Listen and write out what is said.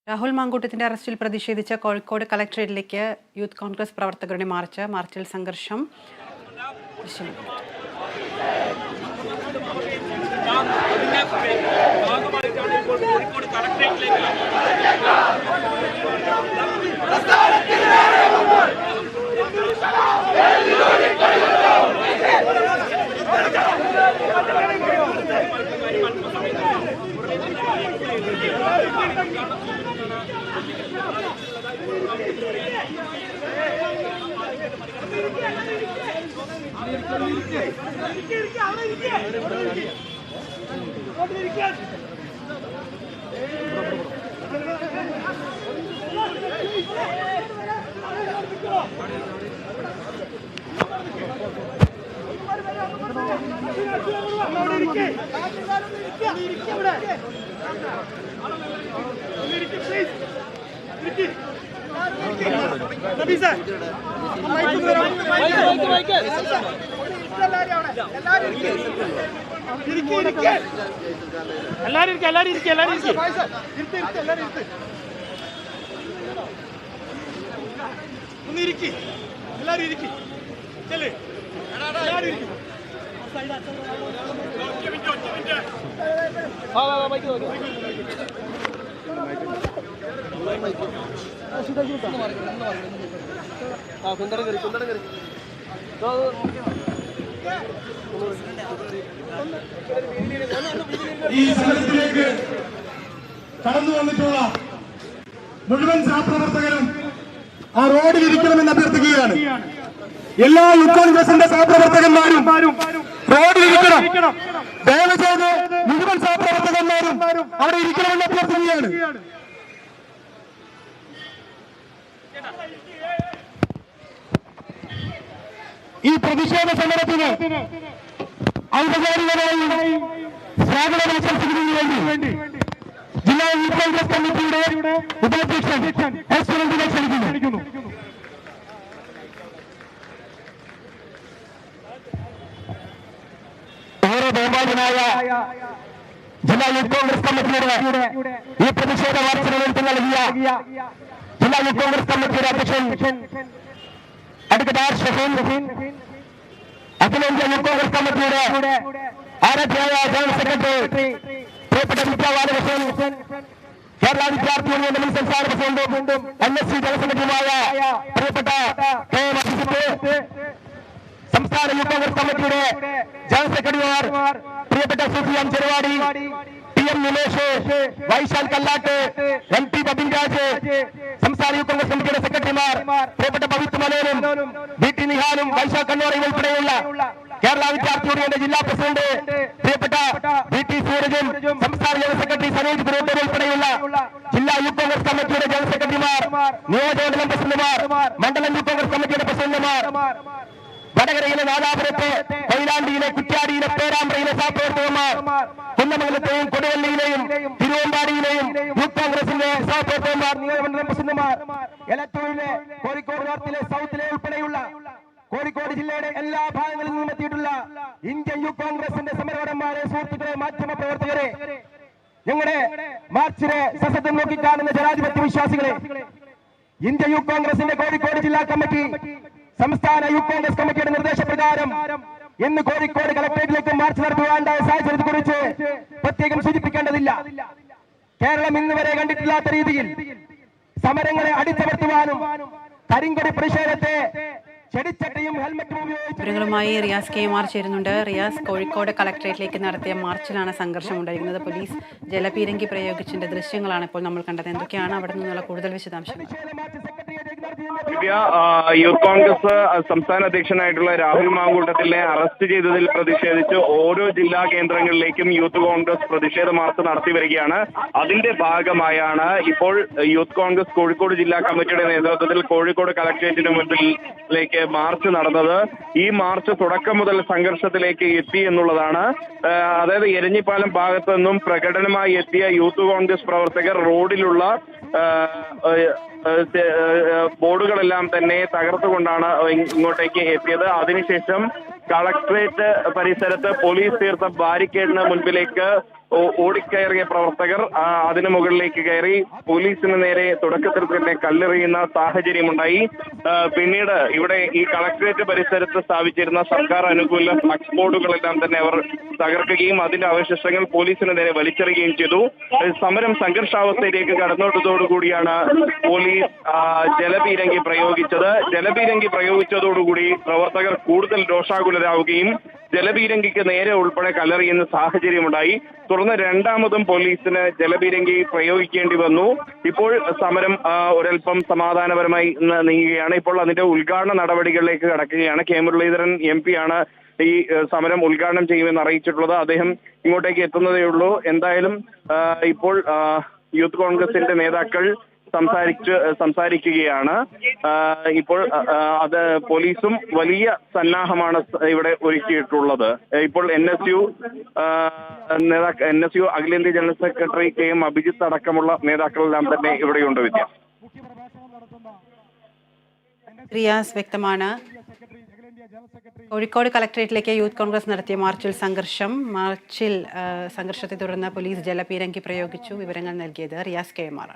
രാഹുൽ മാങ്കൂട്ടത്തിന്റെ അറസ്റ്റിൽ പ്രതിഷേധിച്ച കോഴിക്കോട് കളക്ടറേറ്റിലേക്ക് യൂത്ത് കോൺഗ്രസ് പ്രവർത്തകരുടെ മാർച്ചിൽ സംഘർഷം ഈ സമരത്തിലേക്ക് കടന്നു വന്നിട്ടുള്ള മുഴുവൻ സഹപ്രവർത്തകരും ആ റോഡിൽ ഇരിക്കണമെന്ന് അഭ്യർത്ഥിക്കുകയാണ്. എല്ലാ യൂത്ത് കോൺഗ്രസിന്റെ സഹപ്രവർത്തകന്മാരും റോഡിൽ ഇരിക്കണം. ദയവ് ചെയ്ത് മുഴുവൻ സഹപ്രവർത്തകന്മാരും അവിടെ ഇരിക്കണമെന്ന് അഭ്യർത്ഥിക്കുകയാണ്. ഈ പ്രതിഷേധ സമരത്തിന് ഔപചാരികമായി സ്വാഗതം ആശംസിക്കുന്നതിന് വേണ്ടി ജില്ലാ യൂത്ത് കോൺഗ്രസ് കമ്മിറ്റിയുടെ ഉപാധ്യക്ഷൻ എസ് സുരേന്ദ്രനെ ക്ഷണിക്കുന്നു. ഏറെ ബഹുമാനായ ജില്ലാ യൂത്ത് കോൺഗ്രസ് കമ്മിറ്റിയുടെ ഈ പ്രതിഷേധ മാർച്ചിന് നേതൃത്വം നൽകിയ ജില്ലാ യൂത്ത് കോൺഗ്രസ് കമ്മിറ്റിയുടെ അധ്യക്ഷൻ അഡ്വക്കേറ്റ് ആർ ഷഹീൻ, അഖിലേന്ത്യാ യൂത്ത് കോൺഗ്രസ് കമ്മിറ്റിയുടെ ആരാധ്യയായ ജനറൽ സെക്രട്ടറി പ്രിയപ്പെട്ട വിദ്യാവാലകൃഷ്ണൻ, കേരള വിദ്യാർത്ഥി യൂണിയൻ മുൻ സംസ്ഥാന പ്രസിഡന്റും NSC ജനറൽ സെക്രട്ടറിയുമായ പ്രിയപ്പെട്ട KM അഭിജിത്ത്, സംസ്ഥാന യൂത്ത് കോൺഗ്രസ് കമ്മിറ്റിയുടെ ജനറൽ സെക്രട്ടറിമാർ പ്രിയപ്പെട്ട CPM Cheruvadi, PM Nilesh, Vaishal Kallat, MP ബബിൻരാജ്, സംസ്ഥാന യൂത്ത് കോൺഗ്രസ് കമ്മിറ്റിയുടെ സെക്രട്ടറിമാർ പ്രിയപ്പെട്ട പവിത്ര മനോനും, VT നിഹാലും, വൈശാൽ കണ്ണോറയും ഉൾപ്പെടെയുള്ള കേരള വിദ്യാർത്ഥി യൂണിയന്റെ ജില്ലാ പ്രസിഡന്റ് പ്രിയപ്പെട്ട VT സൂരജും, സംസ്ഥാന ജനറൽ സെക്രട്ടറി സനോജ് പുരോഹിതൻ ഉൾപ്പെടെയുള്ള ജില്ലാ യൂത്ത് കോൺഗ്രസ് കമ്മിറ്റിയുടെ ജനറൽ സെക്രട്ടറിമാർ, നിയോജകമണ്ഡലം പ്രസിഡന്റുമാർ, മണ്ഡലം യൂത്ത് കോൺഗ്രസ് കമ്മിറ്റിയുടെ പ്രസിഡന്റുമാർ, വടകരയിലെ നാദാപുരത്തെ, കൊയിലാണ്ടിയിലെ, കുറ്റ്യാടിയിലെ, പേരാമ്പ്രയിലെ സഹപ്രവർത്തകന്മാർ, കുന്നമംഗലത്തെയും കൊടുവള്ളിയിലെയും തിരുവമ്പാടിയിലെയും യൂത്ത് കോൺഗ്രസിന്റെ സഹപ്രവർത്തകന്മാർ, നിയോജകമണ്ഡലം പ്രസിഡന്റുമാർ, എലത്തൂരിലെ, കോഴിക്കോട് നോർത്തിലെ, സൗത്തിലെ ഉൾപ്പെടെയുള്ള കോഴിക്കോട് ജില്ലയുടെ എല്ലാ ഭാഗങ്ങളിൽ നിന്നും എത്തിയിട്ടുള്ള ഇന്ത്യൻ യൂത്ത് കോൺഗ്രസിന്റെ സമരവരന്മാരെ, സുഹൃത്തുക്കളെ, മാധ്യമ പ്രവർത്തകരെ, ഞങ്ങളുടെ മാർച്ചിനെ സശബ്ദം നോക്കിക്കാണുന്ന ജനാധിപത്യ വിശ്വാസികളെ, ഇന്ത്യൻ യൂത്ത് കോൺഗ്രസിന്റെ കോഴിക്കോട് ജില്ലാ കമ്മിറ്റി സംസ്ഥാന യൂത്ത് കോൺഗ്രസ് കമ്മിറ്റിയുടെ നിർദ്ദേശപ്രകാരം ഇന്ന് കോഴിക്കോട് കളക്ടറേറ്റിലേക്ക് മാർച്ച് നടത്തുവാനുണ്ടായ സാഹചര്യത്തെക്കുറിച്ച് പ്രത്യേകം സൂചിപ്പിക്കേണ്ടതില്ല. കേരളം ഇന്ന് വരെ കണ്ടിട്ടില്ലാത്ത രീതിയിൽ സമരങ്ങളെ അടിച്ചമർത്തുവാനും കരിങ്കൊടി പ്രതിഷേധത്തെ ചെടിച്ചട്ടയും ഹെൽമറ്റും വിവരങ്ങളുമായി റിയാസ് KM ചേരുന്നുണ്ട്. റിയാസ്, കോഴിക്കോട് കളക്ടറേറ്റിലേക്ക് നടത്തിയ മാർച്ചിലാണ് സംഘർഷം ഉണ്ടായിരിക്കുന്നത്. പോലീസ് ജലപീരങ്കി പ്രയോഗിച്ചതിന്റെ ദൃശ്യങ്ങളാണ് ഇപ്പോൾ നമ്മൾ കണ്ടത്. എന്തൊക്കെയാണ് അവിടെ നിന്നുള്ള കൂടുതൽ വിശദാംശങ്ങൾ? യൂത്ത് കോൺഗ്രസ് സംസ്ഥാന അധ്യക്ഷനായിട്ടുള്ള രാഹുൽ മാങ്കൂട്ടത്തിനെ അറസ്റ്റ് ചെയ്തതിൽ പ്രതിഷേധിച്ച് ഓരോ ജില്ലാ കേന്ദ്രങ്ങളിലേക്കും യൂത്ത് കോൺഗ്രസ് പ്രതിഷേധ മാർച്ച് നടത്തി വരികയാണ്. അതിന്റെ ഭാഗമായാണ് ഇപ്പോൾ യൂത്ത് കോൺഗ്രസ് കോഴിക്കോട് ജില്ലാ കമ്മിറ്റിയുടെ നേതൃത്വത്തിൽ കോഴിക്കോട് കളക്ടറേറ്റിന് മുൻപിലേക്ക് മാർച്ച് നടന്നത്. ഈ മാർച്ച് തുടക്കം മുതൽ സംഘർഷത്തിലേക്ക് എത്തി എന്നുള്ളതാണ്. അതായത് എരഞ്ഞിപ്പാലം ഭാഗത്തു നിന്നും പ്രകടനമായി എത്തിയ യൂത്ത് കോൺഗ്രസ് പ്രവർത്തകർ റോഡിലുള്ള ബോർഡുകളെല്ലാം തന്നെ തകർത്തുകൊണ്ടാണ് ഇങ്ങോട്ടേക്ക് എത്തിയത്. അതിനുശേഷം കളക്ടറേറ്റ് പരിസരത്ത് പോലീസ് തീർത്ത ബാരിക്കേഡിന് മുൻപിലേക്ക് ഓടിക്കയറിയ പ്രവർത്തകർ അതിനു മുകളിലേക്ക് കയറി പോലീസിന് നേരെ തുടക്കത്തിൽ തന്നെ കല്ലെറിയുന്ന സാഹചര്യമുണ്ടായി. പിന്നീട് ഇവിടെ ഈ കളക്ടറേറ്റ് പരിസരത്ത് സ്ഥാപിച്ചിരുന്ന സർക്കാർ അനുകൂല ഫ്ലക്സ് ബോർഡുകളെല്ലാം തന്നെ അവർ തകർക്കുകയും അതിന്റെ അവശിഷ്ടങ്ങൾ പോലീസിന് നേരെ വലിച്ചെറിയുകയും ചെയ്തു. സമരം സംഘർഷാവസ്ഥയിലേക്ക് കടന്നോട്ടതോടുകൂടിയാണ് പോലീസ് ജലപീരങ്കി പ്രയോഗിച്ചത്. ജലപീരങ്കി പ്രയോഗിച്ചതോടുകൂടി പ്രവർത്തകർ കൂടുതൽ രോഷാകുലരാവുകയും ജലപീരങ്കിക്ക് നേരെ ഉൾപ്പെടെ കല്ലെറിയുന്ന സാഹചര്യമുണ്ടായി. തുടർന്ന് രണ്ടാമതും പോലീസിന് ജലപീരങ്കി പ്രയോഗിക്കേണ്ടി വന്നു. ഇപ്പോൾ സമരം ഒരൽപ്പം സമാധാനപരമായി നീങ്ങുകയാണ്. ഇപ്പോൾ അതിന്റെ ഉദ്ഘാടന നടപടികളിലേക്ക് കടക്കുകയാണ്. കെ മുരളീധരൻ MP ആണ് ഈ സമരം ഉദ്ഘാടനം ചെയ്യുമെന്ന് അറിയിച്ചിട്ടുള്ളത്. അദ്ദേഹം ഇങ്ങോട്ടേക്ക് എത്തുന്നതേ ഉള്ളൂ. എന്തായാലും ഇപ്പോൾ യൂത്ത് കോൺഗ്രസിന്റെ നേതാക്കൾ സംസാരിക്കുകയാണ്. ഇപ്പോൾ അത് പോലീസും വലിയ സന്നാഹമാണ് ഇവിടെ ഒരുക്കിയിട്ടുള്ളത്. ഇപ്പോൾ NSU അഖിലേന്ത്യാ ജനറൽ സെക്രട്ടറി KM അഭിജിത്ത് അടക്കമുള്ള നേതാക്കളെല്ലാം തന്നെ ഇവിടെയുണ്ട്. വിദ്യ റിയാസ്, വ്യക്തമാണ്. കോഴിക്കോട് കളക്ടറേറ്റിലേക്ക് യൂത്ത് കോൺഗ്രസ് നടത്തിയ മാർച്ചിൽ സംഘർഷത്തെ തുടർന്ന് പോലീസ് ജലപീരങ്കി പ്രയോഗിച്ചു. വിവരങ്ങൾ നൽകിയത് റിയാസ് KM ആണ്.